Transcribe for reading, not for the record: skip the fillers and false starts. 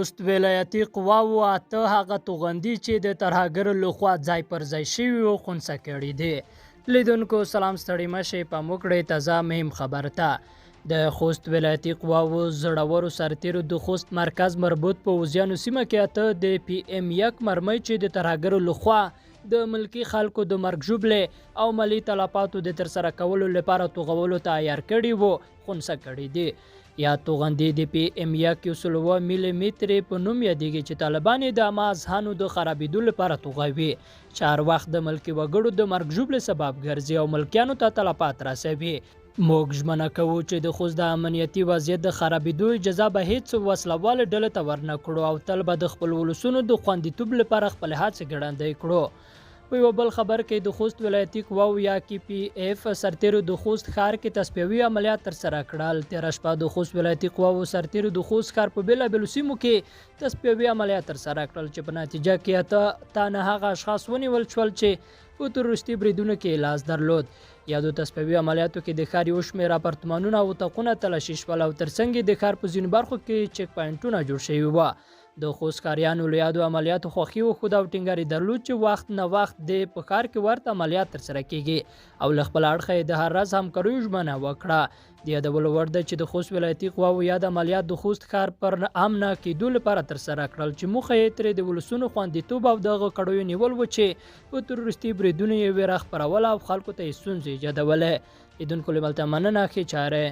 خوست ولایتي قواوو اته هغه توغندي چې د ترهګرو لخوا ځای پر ځای شوي وو خنثی کړي دي. لیدونکو سلام ستړي مشئ په موږ کړئ تازه مهم خبر ته د خوست ولایتي قواوو زړورو سرتیرو د خوست مرکز مربوط په وزیانو سیمه کې اته د پی ام یک مرمۍ چې د ترهګرو لخوا د ملکی خلکو د مرګ ژوبلې او مالی تلفاتو د ترسره کولو لپاره توغولو ته عیار کړي وو خنثی کړي دي. یا توغندي د پی ام یک 100 ملي مترې په نوم یادېږي چې طالبان د عامه اذهانو د خرابېدو لپاره توغوي چې هر وخت د ملکي وګړو د مرګ ژوبلې سبب ګرځي او ملکیانو ته تلفات رسوي. موږ ژمنه کوو چې د خوست د امنیتي وضعیت د خرابېدو اجازه به هیڅ وسلوال ډلې ته ورنه کړو او تل به د خپل ولسونو د خوندیتوب لپاره خپل هڅې ګړندۍ کړو. په یو بل خبر کې د خوست ولایتي قواو یا کی پی اف سرتیرو د خوست ښار کې تصفیوي عملیات ترسره کړل. تېره شپه د خوست ولایتي قواو سرتیرو د خوست ښار په بېلابېلو سیمو کې تصفیوي عملیات ترسره کړل چې په نتیجه کې اته تنه هغه اشخاص ونیول شول چې په تروریستي بریدونو کې لاس درلود. یادو تصفیوي عملیاتو کې د ښار یو شمېر اپارتمانونه او اتاقونه تلاشي شول او ترڅنګ یې د ښار په ځینو برخو کې چک پواینټونه جوړ شوي وو. د خوست ښاریانو له یادو عملیاتو خوښي وښوده او ټینګار یې درلود چې وخت نه وخت د په ښار کې ورته عملیات ترسره کیږي او له خپل اړخه یې د هر راز همکاریو ژمنه وکړه. د یادولو وړ ده چې د خوست ولایتي قواوو یاد عملیات د خوست ښار پر امنه کېدو لپاره ترسره کړل چې موخه یې ترې د ولسونو خوندیتوب او دغه کړیو نیول و چې په تروریستي بریدونو یې ویره خپروله او خلکو ته یې ستونزې ایجادولې. لیدونکو له ملته مننه ښې چارې.